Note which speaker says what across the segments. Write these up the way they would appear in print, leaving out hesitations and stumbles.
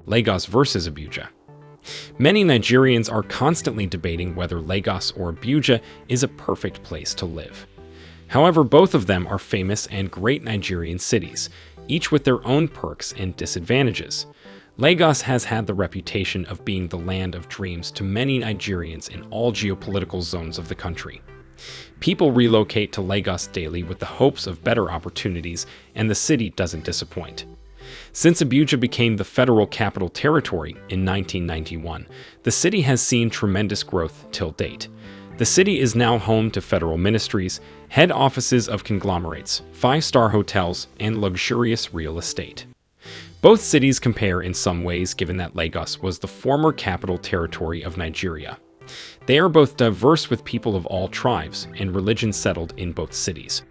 Speaker 1: Lagos versus Abuja. Many Nigerians are constantly debating whether Lagos or Abuja is a perfect place to live. However, both of them are famous and great Nigerian cities, each with their own perks and disadvantages. Lagos has had the reputation of being the land of dreams to many Nigerians in all geopolitical zones of the country. People relocate to Lagos daily with the hopes of better opportunities, and the city doesn't disappoint. Since Abuja became the federal capital territory in 1991, the city has seen tremendous growth till date. The city is now home to federal ministries, head offices of conglomerates, five-star hotels, and luxurious real estate. Both cities compare in some ways given that Lagos was the former capital territory of Nigeria. They are both diverse with people of all tribes and religions settled in both cities.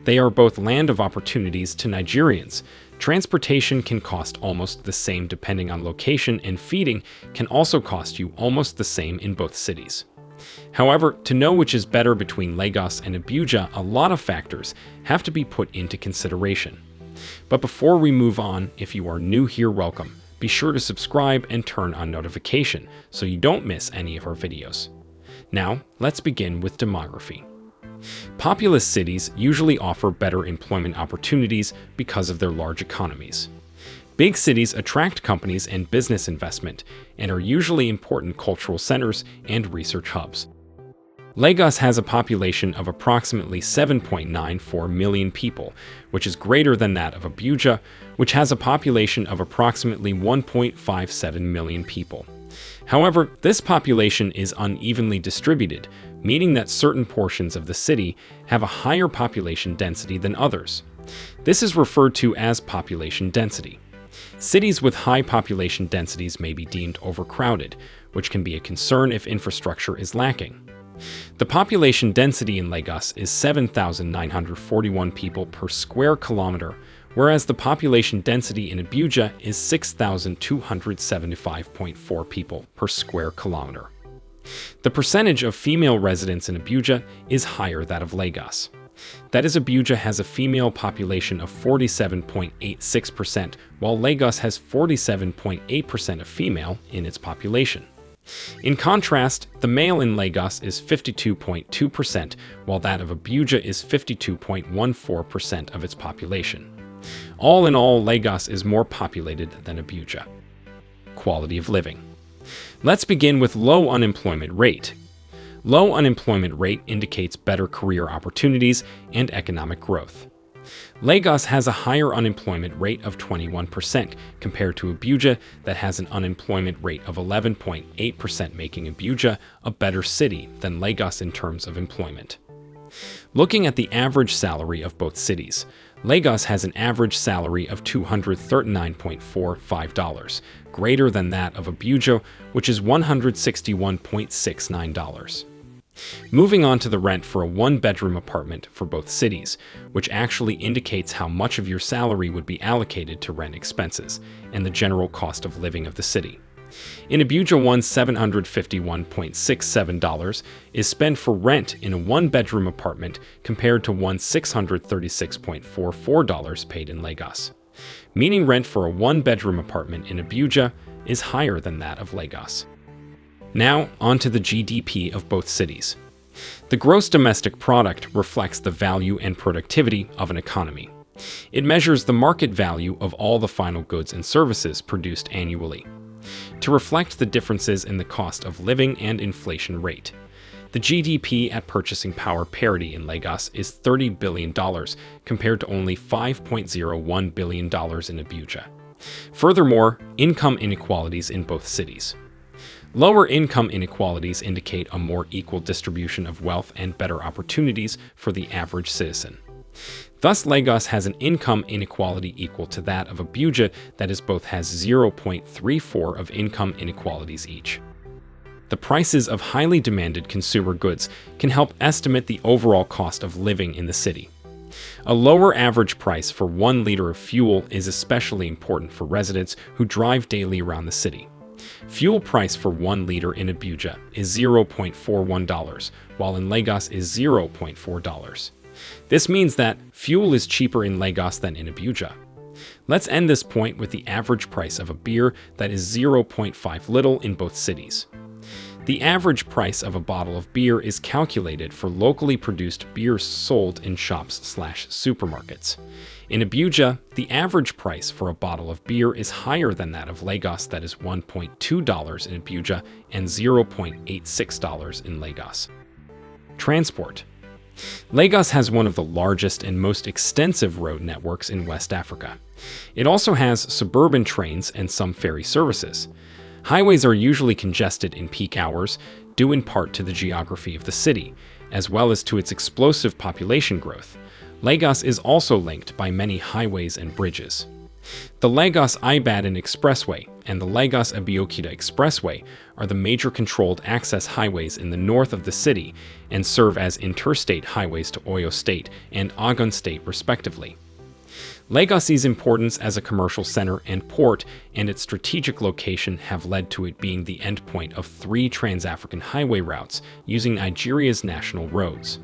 Speaker 1: They are both land of opportunities to Nigerians. Transportation can cost almost the same depending on location, and feeding can also cost you almost the same in both cities. However, to know which is better between Lagos and Abuja, a lot of factors have to be put into consideration. But before we move on, if you are new here, welcome. Be sure to subscribe and turn on notification so you don't miss any of our videos. Now, let's begin with demography. Populous cities usually offer better employment opportunities because of their large economies. Big cities attract companies and business investment and are usually important cultural centers and research hubs. Lagos has a population of approximately 7.94 million people, which is greater than that of Abuja, which has a population of approximately 1.57 million people. However, this population is unevenly distributed, meaning that certain portions of the city have a higher population density than others. This is referred to as population density. Cities with high population densities may be deemed overcrowded, which can be a concern if infrastructure is lacking. The population density in Lagos is 7,941 people per square kilometer, whereas the population density in Abuja is 6,275.4 people per square kilometer. The percentage of female residents in Abuja is higher than that of Lagos. That is, Abuja has a female population of 47.86%, while Lagos has 47.8% of female in its population. In contrast, the male in Lagos is 52.2%, while that of Abuja is 52.14% of its population. All in all, Lagos is more populated than Abuja. Quality of living. Let's begin with low unemployment rate. Low unemployment rate indicates better career opportunities and economic growth. Lagos has a higher unemployment rate of 21% compared to Abuja that has an unemployment rate of 11.8%, making Abuja a better city than Lagos in terms of employment. Looking at the average salary of both cities, Lagos has an average salary of $239.45, greater than that of Abuja, which is $161.69. Moving on to the rent for a one-bedroom apartment for both cities, which actually indicates how much of your salary would be allocated to rent expenses and the general cost of living of the city. In Abuja, $751.67 is spent for rent in a one-bedroom apartment compared to $636.44 paid in Lagos, meaning rent for a one-bedroom apartment in Abuja is higher than that of Lagos. Now, on to the GDP of both cities. The gross domestic product reflects the value and productivity of an economy. It measures the market value of all the final goods and services produced annually, to reflect the differences in the cost of living and inflation rate. The GDP at purchasing power parity in Lagos is $30 billion compared to only $5.01 billion in Abuja. Furthermore, income inequalities in both cities. Lower income inequalities indicate a more equal distribution of wealth and better opportunities for the average citizen. Thus, Lagos has an income inequality equal to that of Abuja, that is, both has 0.34 of income inequalities each. The prices of highly demanded consumer goods can help estimate the overall cost of living in the city. A lower average price for 1 liter of fuel is especially important for residents who drive daily around the city. Fuel price for 1 liter in Abuja is $0.41, while in Lagos is $0.4. This means that fuel is cheaper in Lagos than in Abuja. Let's end this point with the average price of a beer that is 0.5 little in both cities. The average price of a bottle of beer is calculated for locally produced beers sold in shops/supermarkets. In Abuja, the average price for a bottle of beer is higher than that of Lagos, that is $1.2 in Abuja and $0.86 in Lagos. Transport. Lagos has one of the largest and most extensive road networks in West Africa. It also has suburban trains and some ferry services. Highways are usually congested in peak hours, due in part to the geography of the city, as well as to its explosive population growth. Lagos is also linked by many highways and bridges. The Lagos-Ibadan Expressway and the Lagos-Abeokuta Expressway are the major controlled access highways in the north of the city and serve as interstate highways to Oyo State and Ogun State, respectively. Lagos's importance as a commercial center and port and its strategic location have led to it being the endpoint of 3 Trans-African highway routes using Nigeria's national roads.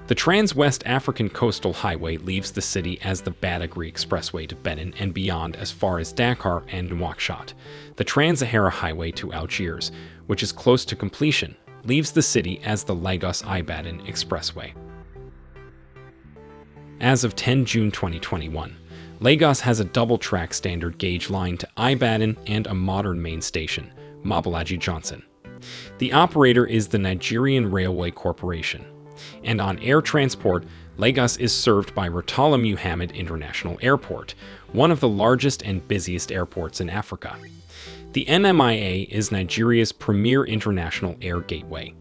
Speaker 1: The Trans-West African Coastal Highway leaves the city as the Badagry Expressway to Benin and beyond as far as Dakar and Nouakchott. The Trans-Sahara Highway to Algiers, which is close to completion, leaves the city as the Lagos-Ibadan Expressway. As of 10 June 2021, Lagos has a double-track standard gauge line to Ibadan and a modern main station, Mobolaji Johnson. The operator is the Nigerian Railway Corporation. And on air transport, Lagos is served by Murtala Muhammed International Airport, one of the largest and busiest airports in Africa. The MMIA is Nigeria's premier international air gateway.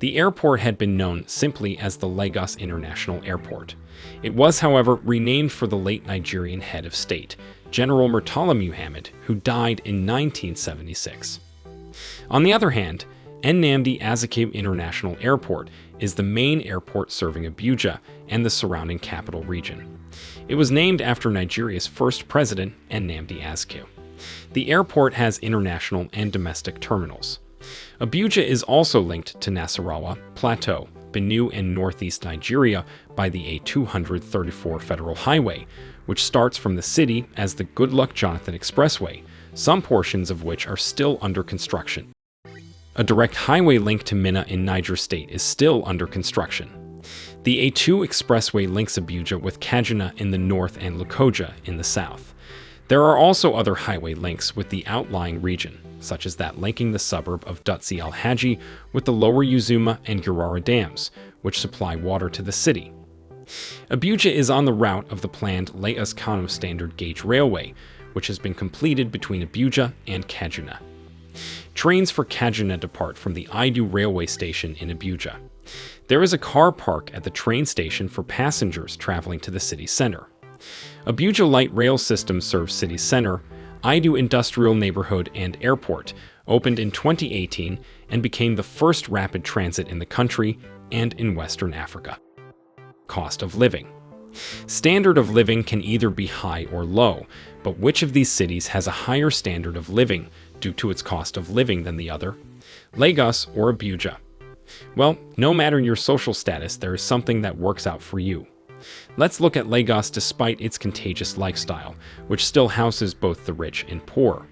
Speaker 1: The airport had been known simply as the Lagos International Airport. It was, however, renamed for the late Nigerian head of state, General Murtala Muhammed, who died in 1976. On the other hand, Nnamdi Azikiwe International Airport is the main airport serving Abuja and the surrounding capital region. It was named after Nigeria's first president, Nnamdi Azikiwe. The airport has international and domestic terminals. Abuja is also linked to Nasarawa, Plateau, Benue, and northeast Nigeria by the A234 Federal Highway, which starts from the city as the Goodluck Jonathan Expressway, some portions of which are still under construction. A direct highway link to Minna in Niger State is still under construction. The A2 Expressway links Abuja with Kaduna in the north and Lokoja in the south. There are also other highway links with the outlying region, such as that linking the suburb of Dutsi al-Haji with the lower Uzuma and Gurara dams, which supply water to the city. Abuja is on the route of the planned Lagos-Kano Standard Gauge Railway, which has been completed between Abuja and Kaduna. Trains for Kaduna depart from the Idu railway station in Abuja. There is a car park at the train station for passengers traveling to the city center. Abuja Light Rail System serves city center, Idu Industrial Neighborhood and Airport, opened in 2018 and became the first rapid transit in the country and in Western Africa. Cost of living. Standard of living can either be high or low, but which of these cities has a higher standard of living due to its cost of living than the other? Lagos or Abuja? Well, no matter your social status, there is something that works out for you. Let's look at Lagos despite its contagious lifestyle, which still houses both the rich and poor.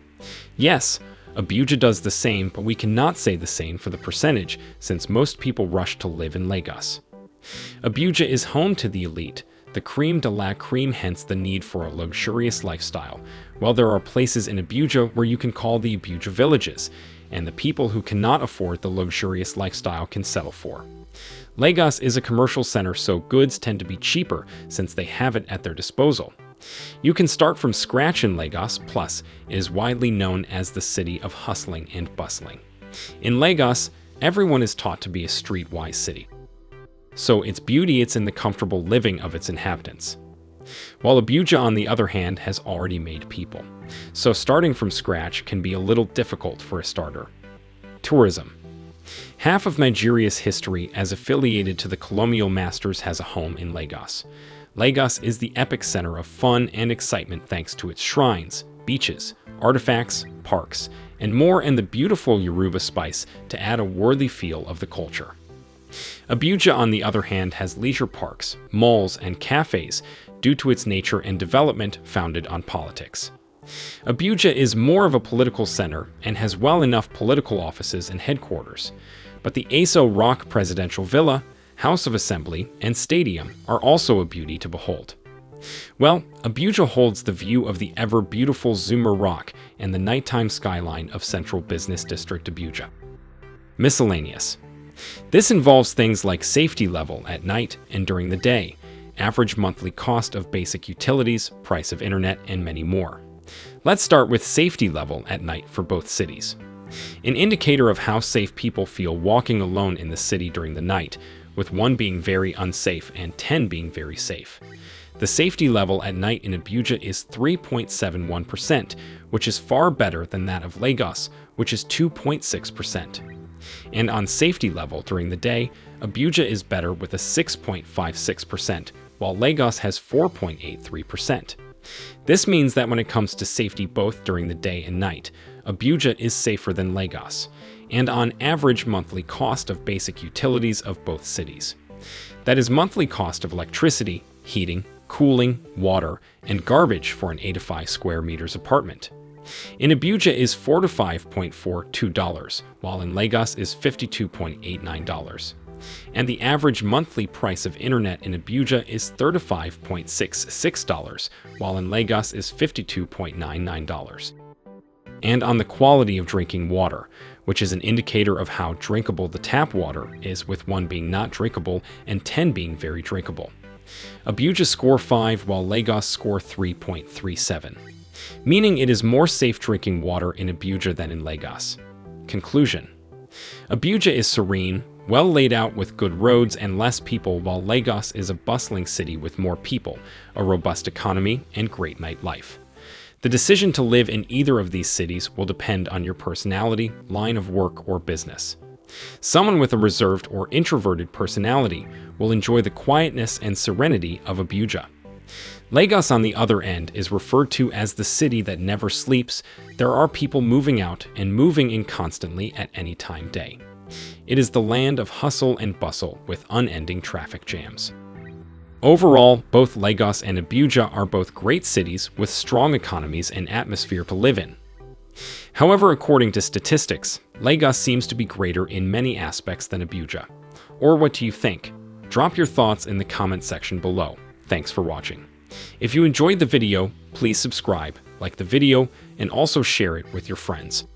Speaker 1: Yes, Abuja does the same, but we cannot say the same for the percentage, since most people rush to live in Lagos. Abuja is home to the elite, the creme de la creme, hence the need for a luxurious lifestyle, while there are places in Abuja where you can call the Abuja villages, and the people who cannot afford the luxurious lifestyle can settle for. Lagos is a commercial center, so goods tend to be cheaper since they have it at their disposal. You can start from scratch in Lagos, plus it is widely known as the city of hustling and bustling. In Lagos, everyone is taught to be a streetwise city. So its beauty is in the comfortable living of its inhabitants. While Abuja, on the other hand, has already made people. So starting from scratch can be a little difficult for a starter. Tourism. Half of Nigeria's history as affiliated to the colonial masters has a home in Lagos. Lagos is the epic center of fun and excitement thanks to its shrines, beaches, artifacts, parks, and more, and the beautiful Yoruba spice to add a worthy feel of the culture. Abuja, on the other hand, has leisure parks, malls, and cafes due to its nature and development founded on politics. Abuja is more of a political center and has well enough political offices and headquarters, but the Aso Rock Presidential Villa, House of Assembly, and Stadium are also a beauty to behold. Well, Abuja holds the view of the ever-beautiful Zuma Rock and the nighttime skyline of Central Business District Abuja. Miscellaneous. This involves things like safety level at night and during the day, average monthly cost of basic utilities, price of internet, and many more. Let's start with safety level at night for both cities. An indicator of how safe people feel walking alone in the city during the night, with 1 being very unsafe and 10 being very safe. The safety level at night in Abuja is 3.71%, which is far better than that of Lagos, which is 2.6%. And on safety level during the day, Abuja is better with a 6.56%, while Lagos has 4.83%. This means that when it comes to safety both during the day and night, Abuja is safer than Lagos, and on average monthly cost of basic utilities of both cities. That is monthly cost of electricity, heating, cooling, water, and garbage for an 85 square meters apartment. In Abuja is $4 to $5.42, while in Lagos is $52.89. And the average monthly price of internet in Abuja is $35.66, while in Lagos is $52.99. And on the quality of drinking water, which is an indicator of how drinkable the tap water is, with 1 being not drinkable and 10 being very drinkable. Abuja score 5 while Lagos score 3.37, meaning it is more safe drinking water in Abuja than in Lagos. Conclusion. Abuja is serene, well laid out with good roads and less people, while Lagos is a bustling city with more people, a robust economy, and great nightlife. The decision to live in either of these cities will depend on your personality, line of work, or business. Someone with a reserved or introverted personality will enjoy the quietness and serenity of Abuja. Lagos, on the other end, is referred to as the city that never sleeps. There are people moving out and moving in constantly at any time day. It is the land of hustle and bustle with unending traffic jams. Overall, both Lagos and Abuja are both great cities with strong economies and atmosphere to live in. However, according to statistics, Lagos seems to be greater in many aspects than Abuja. Or what do you think? Drop your thoughts in the comment section below. Thanks for watching. If you enjoyed the video, please subscribe, like the video, and also share it with your friends.